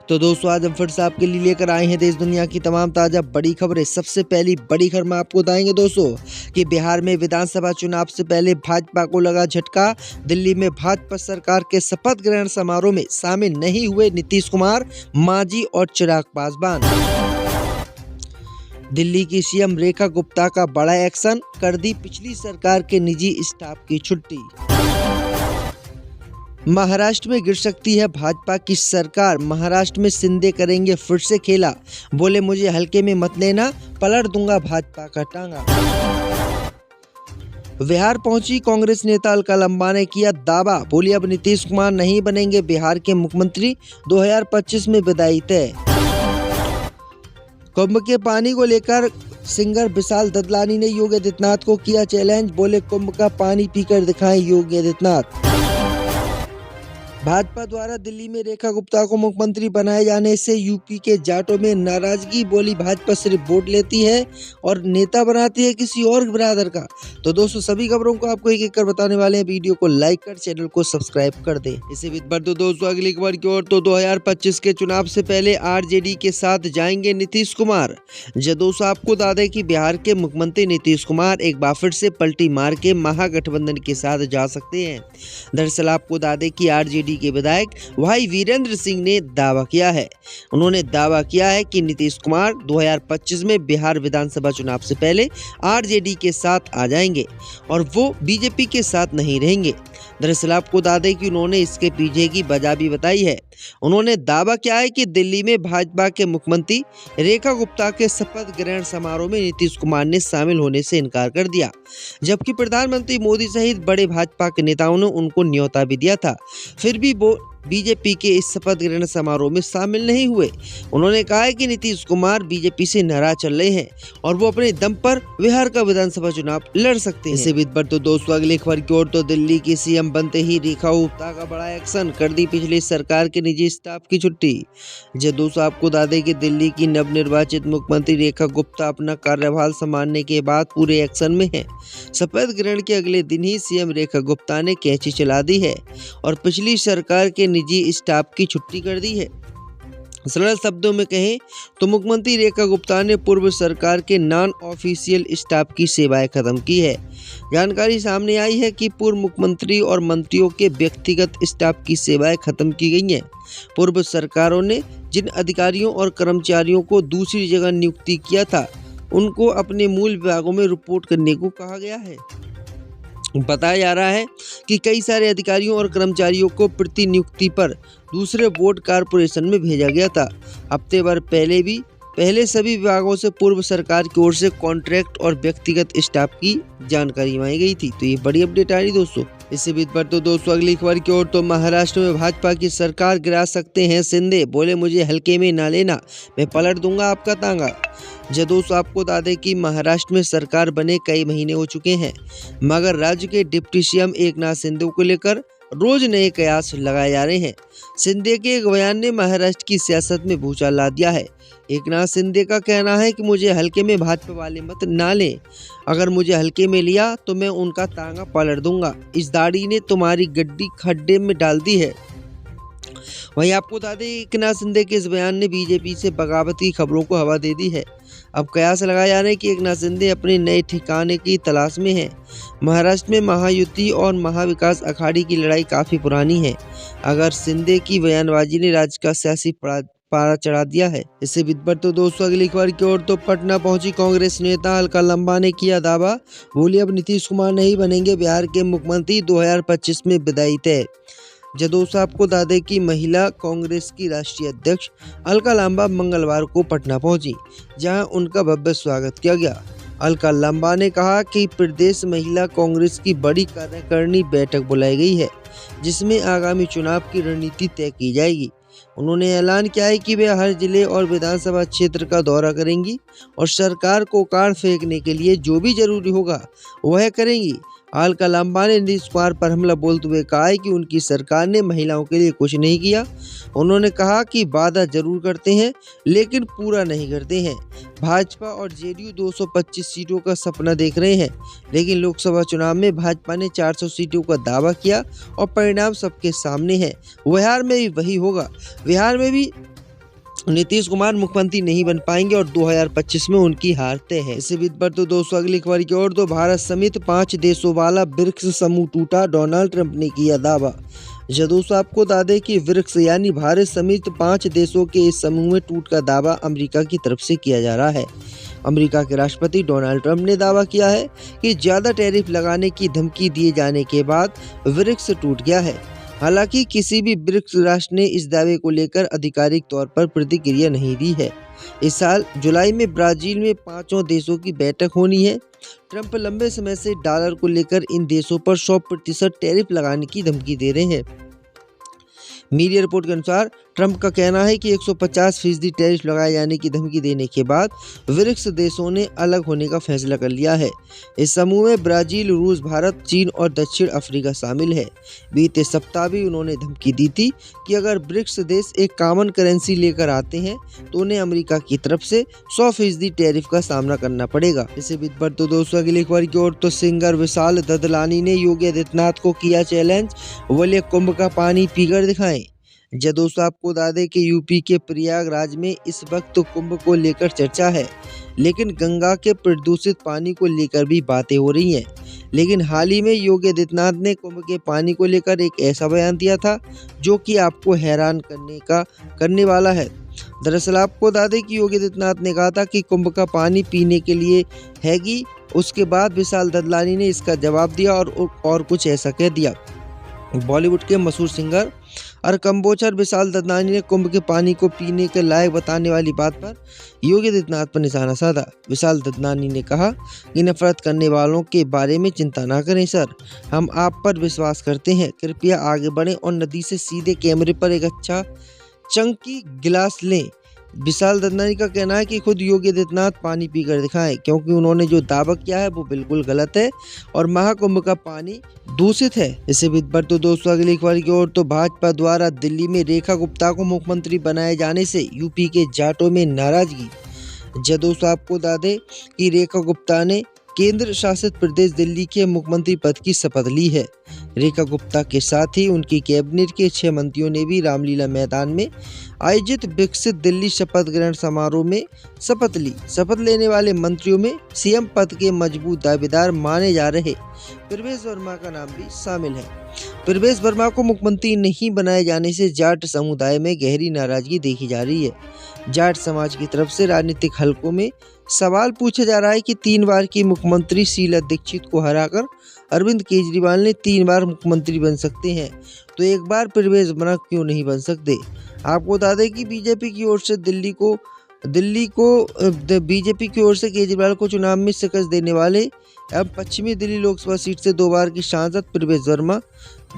तो दोस्तों आज हम फिर से आपके लिए लेकर आए हैं देश दुनिया की तमाम ताज़ा बड़ी खबरें। सबसे पहली बड़ी खबर में आपको बताएंगे दोस्तों कि बिहार में विधानसभा चुनाव से पहले भाजपा को लगा झटका। दिल्ली में भाजपा सरकार के शपथ ग्रहण समारोह में शामिल नहीं हुए नीतीश कुमार, मांझी और चिराग पासवान। दिल्ली की सीएम रेखा गुप्ता का बड़ा एक्शन, कर दी पिछली सरकार के निजी स्टाफ की छुट्टी। महाराष्ट्र में गिर सकती है भाजपा की सरकार, महाराष्ट्र में शिंदे करेंगे फिर से खेला, बोले मुझे हल्के में मत लेना, पलट दूंगा भाजपा का टांगा। बिहार पहुंची कांग्रेस नेता अलका लंबा ने किया दावा, बोली अब नीतीश कुमार नहीं बनेंगे बिहार के मुख्यमंत्री, 2025 में विदाई तय। कुंभ के पानी को लेकर सिंगर विशाल ददलानी ने योगी आदित्यनाथ को किया चैलेंज, बोले कुंभ का पानी पीकर दिखाएं योगी आदित्यनाथ। भाजपा द्वारा दिल्ली में रेखा गुप्ता को मुख्यमंत्री बनाए जाने से यूपी के जाटों में नाराजगी, बोली भाजपा सिर्फ वोट लेती है और नेता बनाती है किसी और बिरादर का। तो दोस्तों सभी खबरों को आपको एक एक कर बताने वाले हैं, वीडियो को लाइक कर चैनल को सब्सक्राइब कर दें। इसी बीच बढ़ते दोस्तों अगली खबर की ओर। तो 2025 के चुनाव से पहले आरजेडी के साथ जाएंगे नीतीश कुमार। दोस्तों आपको बता दें कि बिहार के मुख्यमंत्री नीतीश कुमार एक बार फिर से पलटी मार के महागठबंधन के साथ जा सकते हैं। दरअसल आपको बता दें कि आरजेडी के विधायक भाई वीरेंद्र सिंह ने दावा किया है। उन्होंने दावा किया है कि नीतीश कुमार 2025 में बिहार विधानसभा चुनाव से पहले आरजेडी के साथ आ जाएंगे और वो बीजेपी के साथ नहीं रहेंगे। दरअसल आपको बता दें कि उन्होंने इसके पीछे की वजह भी बताई है। उन्होंने दावा किया है कि दिल्ली में भाजपा के मुख्यमंत्री रेखा गुप्ता के शपथ ग्रहण समारोह में नीतीश कुमार ने शामिल होने से इनकार कर दिया, जबकि प्रधानमंत्री मोदी सहित बड़े भाजपा के नेताओं ने उनको न्योता भी दिया था, फिर भी वो बीजेपी के इस शपथ ग्रहण समारोह में शामिल नहीं हुए। उन्होंने कहा है कि नीतीश कुमार बीजेपी से नाराज चल रहे हैं और वो अपने दम पर बिहार का विधानसभा चुनाव लड़ सकते हैं। इसी बीच पर तो दोस्तों अगली खबर की ओर। तो दिल्ली की सीएम बनते ही रेखा गुप्ता का बड़ा एक्शन, कर दी पिछली सरकार के निजी स्टाफ की छुट्टी। दोस्तों आपको बता दें कि दिल्ली की नवनिर्वाचित मुख्यमंत्री रेखा गुप्ता अपना कार्यभार संभालने के बाद पूरे एक्शन में है। शपथ ग्रहण के अगले दिन ही सीएम रेखा गुप्ता ने कैंची चला दी है और पिछली सरकार के निजी स्टाफ की छुट्टी कर दी है। सरल शब्दों में कहें तो मुख्यमंत्री रेखा गुप्ता ने पूर्व सरकार के नॉन ऑफिशियल स्टाफ की सेवाएं खत्म की है। जानकारी सामने आई है कि पूर्व मुख्यमंत्री और मंत्रियों के व्यक्तिगत स्टाफ की सेवाएं खत्म की गई हैं। पूर्व सरकारों ने जिन अधिकारियों और कर्मचारियों को दूसरी जगह नियुक्ति किया था, उनको अपने मूल विभागों में रिपोर्ट करने को कहा गया है। बताया जा रहा है कि कई सारे अधिकारियों और कर्मचारियों को प्रतिनियुक्ति पर दूसरे बोर्ड कॉरपोरेशन में भेजा गया था। हफ्ते भर पहले सभी विभागों से पूर्व सरकार की ओर से कॉन्ट्रैक्ट और व्यक्तिगत स्टाफ की जानकारी मांगी गई थी। तो ये बड़ी अपडेट आ रही दोस्तों। इसी बीच पर तो दोस्तों अगली खबर की ओर। तो महाराष्ट्र में भाजपा की सरकार गिरा सकते हैं शिंदे, बोले मुझे हल्के में ना लेना, मैं पलट दूंगा आपका तांगा। दोस्तों आपको बता दें कि महाराष्ट्र में सरकार बने कई महीने हो चुके हैं, मगर राज्य के डिप्टी सीएम एकनाथ शिंदे को लेकर रोज नए कयास लगाए जा रहे हैं। शिंदे के एक बयान ने महाराष्ट्र की सियासत में भूचाल ला दिया है। एकनाथ शिंदे का कहना है कि मुझे हल्के में भाजपा वाले मत ना लें, अगर मुझे हल्के में लिया तो मैं उनका तांगा पलट दूंगा, इस दाढ़ी ने तुम्हारी गड्डी खड्डे में डाल दी है। वहीं आपको बता दें एकनाथ शिंदे के इस बयान ने बीजेपी से बगावती खबरों को हवा दे दी है। अब कयास लगाए जा रहे हैं कि एकनाथ शिंदे अपने नए ठिकाने की तलाश में हैं। महाराष्ट्र में महायुति और महाविकास अखाड़ी की लड़ाई काफ़ी पुरानी है। अगर शिंदे की बयानबाजी ने राज्य का सियासी पारा चढ़ा दिया है। इससे बीच तो दोस्तों अगली खबर की ओर। तो पटना पहुंची कांग्रेस नेता अलका लंबा ने किया दावा, बोली अब नीतीश कुमार नहीं बनेंगे बिहार के मुख्यमंत्री, 2025 में विदाई तय। दोस्तों आपको बता दें कि महिला कांग्रेस की राष्ट्रीय अध्यक्ष अलका लांबा मंगलवार को पटना पहुंची, जहां उनका भव्य स्वागत किया गया। अलका लांबा ने कहा कि प्रदेश महिला कांग्रेस की बड़ी कार्यकारिणी बैठक बुलाई गई है, जिसमें आगामी चुनाव की रणनीति तय की जाएगी। उन्होंने ऐलान किया है कि वे हर जिले और विधानसभा क्षेत्र का दौरा करेंगी और सरकार को उखाड़ फेंकने के लिए जो भी जरूरी होगा वह करेंगी। अलका लांबा ने नीतीश कुमार पर हमला बोलते हुए कहा है कि उनकी सरकार ने महिलाओं के लिए कुछ नहीं किया। उन्होंने कहा कि वादा जरूर करते हैं लेकिन पूरा नहीं करते हैं। भाजपा और जेडीयू 225 सीटों का सपना देख रहे हैं, लेकिन लोकसभा चुनाव में भाजपा ने 400 सीटों का दावा किया और परिणाम सबके सामने है। बिहार में भी वही होगा। बिहार में भी नीतीश कुमार मुख्यमंत्री नहीं बन पाएंगे और 2025 में उनकी हार तय है। इसी बीच पर तो दोस्तों अगली खबर की ओर, तो भारत समेत 5 देशों वाला ब्रिक्स समूह टूटा, डोनाल्ड ट्रंप ने किया दावा। दोस्तों आपको बता दें कि ब्रिक्स यानी भारत समेत 5 देशों के इस समूह में टूट का दावा अमेरिका की तरफ से किया जा रहा है। अमेरिका के राष्ट्रपति डोनाल्ड ट्रंप ने दावा किया है कि ज्यादा टैरिफ लगाने की धमकी दिए जाने के बाद ब्रिक्स टूट गया है। हालांकि किसी भी ब्रिक्स राष्ट्र ने इस दावे को लेकर आधिकारिक तौर पर प्रतिक्रिया नहीं दी है। इस साल जुलाई में ब्राजील में 5 देशों की बैठक होनी है। ट्रंप लंबे समय से डॉलर को लेकर इन देशों पर 100% टैरिफ लगाने की धमकी दे रहे हैं। मीडिया रिपोर्ट के अनुसार ट्रंप का कहना है कि 150% टैरिफ लगाए जाने की धमकी देने के बाद ब्रिक्स देशों ने अलग होने का फैसला कर लिया है। इस समूह में ब्राजील, रूस, भारत, चीन और दक्षिण अफ्रीका शामिल है। बीते सप्ताह भी उन्होंने धमकी दी थी कि अगर ब्रिक्स देश एक कॉमन करेंसी लेकर आते हैं तो उन्हें अमेरिका की तरफ से 100% टैरिफ का सामना करना पड़ेगा। इसी बीच पर तो दोस्तों अगली खबर की ओर, तो सिंगर विशाल ददलानी ने योगी आदित्यनाथ को किया चैलेंज, बोले कुंभ का पानी पीकर दिखाएं। दोस्तों आपको बता दें कि यूपी के प्रयागराज में इस वक्त कुंभ को लेकर चर्चा है, लेकिन गंगा के प्रदूषित पानी को लेकर भी बातें हो रही हैं। लेकिन हाल ही में योगी आदित्यनाथ ने कुंभ के पानी को लेकर एक ऐसा बयान दिया था जो कि आपको हैरान करने वाला है। दरअसल आपको बता दें कि योगी आदित्यनाथ ने कहा था कि कुंभ का पानी पीने के लिए हैगी। उसके बाद विशाल ददलानी ने इसका जवाब दिया और कुछ ऐसा कह दिया। बॉलीवुड के मशहूर सिंगर और कंबोचर विशाल ददलानी ने कुंभ के पानी को पीने के लायक बताने वाली बात पर योगी आदित्यनाथ पर निशाना साधा। विशाल ददलानी ने कहा कि नफरत करने वालों के बारे में चिंता ना करें सर, हम आप पर विश्वास करते हैं। कृपया आगे बढ़ें और नदी से सीधे कैमरे पर एक अच्छा चंकी गिलास लें। विशाल ददलानी का कहना है कि खुद योगी आदित्यनाथ पानी पीकर दिखाएं, क्योंकि उन्होंने जो दावा किया है वो बिल्कुल गलत है और महाकुंभ का पानी दूषित है। इसी बीच पर तो दोस्तों अगली खबर की ओर, तो भाजपा द्वारा दिल्ली में रेखा गुप्ता को मुख्यमंत्री बनाए जाने से यूपी के जाटों में नाराजगी। दोस्तों आपको बता दें कि रेखा गुप्ता ने केंद्र शासित प्रदेश दिल्ली के मुख्यमंत्री पद की शपथ ली है। रेखा गुप्ता के साथ ही उनकी कैबिनेट के 6 मंत्रियों ने भी रामलीला मैदान में आयोजित विकसित दिल्ली शपथ ग्रहण समारोह में शपथ ली। शपथ लेने वाले मंत्रियों में सीएम पद के मजबूत दावेदार माने जा रहे प्रवेश वर्मा का नाम भी शामिल है। प्रवेश वर्मा को मुख्यमंत्री नहीं बनाए जाने से जाट समुदाय में गहरी नाराजगी देखी जा रही है। जाट समाज की तरफ से राजनीतिक हलकों में सवाल पूछा जा रहा है कि 3 बार की मुख्यमंत्री शीला दीक्षित को हराकर अरविंद केजरीवाल ने 3 बार मुख्यमंत्री बन सकते हैं, तो एक बार प्रवेश वर्मा क्यों नहीं बन सकते। आपको बता दें कि बीजेपी की ओर से केजरीवाल को चुनाव में शिकस्त देने वाले अब पश्चिमी दिल्ली लोकसभा सीट से 2 बार की सांसद प्रवेश वर्मा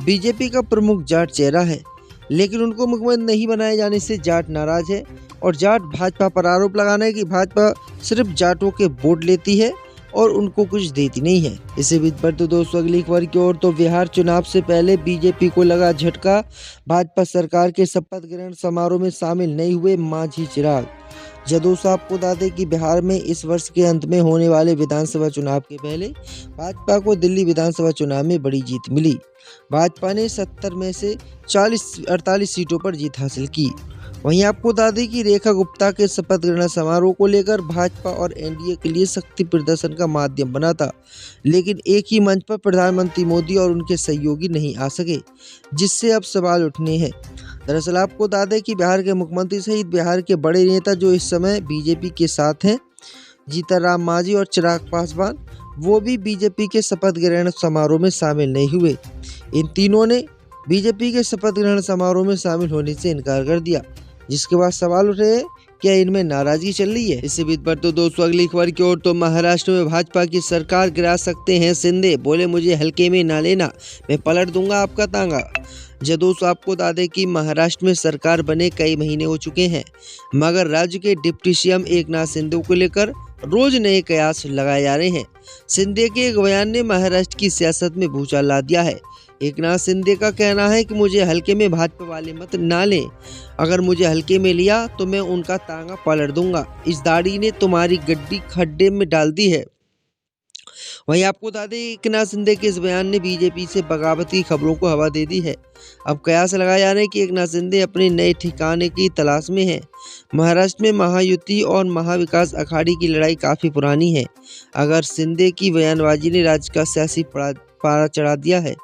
बीजेपी का प्रमुख जाट चेहरा है, लेकिन उनको मुख्यमंत्री नहीं बनाए जाने से जाट नाराज है और जाट भाजपा पर आरोप लगाना है कि भाजपा सिर्फ जाटों के वोट लेती है और उनको कुछ देती नहीं है। इसी बीच पर तो दोस्तों अगली खबर की ओर, तो बिहार चुनाव से पहले बीजेपी को लगा झटका, भाजपा सरकार के शपथ ग्रहण समारोह में शामिल नहीं हुए मांझी चिराग। दोस्तों आपको बता दें कि बिहार में इस वर्ष के अंत में होने वाले विधानसभा चुनाव के पहले भाजपा को दिल्ली विधानसभा चुनाव में बड़ी जीत मिली। भाजपा ने 70 में से 48 सीटों पर जीत हासिल की। वहीं आपको बता दें कि रेखा गुप्ता के शपथ ग्रहण समारोह को लेकर भाजपा और एनडीए के लिए शक्ति प्रदर्शन का माध्यम बना था, लेकिन एक ही मंच पर प्रधानमंत्री मोदी और उनके सहयोगी नहीं आ सके, जिससे अब सवाल उठने हैं। दरअसल आपको बता दें कि बिहार के मुख्यमंत्री सहित बिहार के बड़े नेता जो इस समय बीजेपी के साथ हैं, जीतनराम मांझी और चिराग पासवान, वो भी बीजेपी के शपथ ग्रहण समारोह में शामिल नहीं हुए। इन तीनों ने बीजेपी के शपथ ग्रहण समारोह में शामिल होने से इनकार कर दिया, जिसके बाद सवाल उठे हैं क्या इनमें नाराजगी चल रही है। इसी बीच पर तो दोस्तों अगली खबर की ओर, तो महाराष्ट्र में भाजपा की सरकार गिरा सकते हैं शिंदे, बोले मुझे हल्के में ना लेना, मैं पलट दूंगा आपका तांगा। दोस्तों आपको बता दें कि महाराष्ट्र में सरकार बने कई महीने हो चुके हैं, मगर राज्य के डिप्टी सीएम एकनाथ शिंदे को लेकर रोज नए कयास लगाए जा रहे हैं। शिंदे के एक बयान ने महाराष्ट्र की सियासत में भूचाल ला दिया है। एकनाथ शिंदे का कहना है कि मुझे हल्के में भाजपा वाले मत ना लें, अगर मुझे हल्के में लिया तो मैं उनका तांगा पलट दूंगा। इस दाढ़ी ने तुम्हारी गड्डी खड्डे में डाल दी है वहीं आपको बता दें एकनाथ शिंदे के इस बयान ने बीजेपी से बगावत की खबरों को हवा दे दी है। अब कयास लगाया जा रहा है कि एकनाथ शिंदे अपने नए ठिकाने की तलाश में हैं। महाराष्ट्र में महायुति और महाविकास अखाड़ी की लड़ाई काफी पुरानी है। अगर शिंदे की बयानबाजी ने राज्य का सियासी पारा चढ़ा दिया है।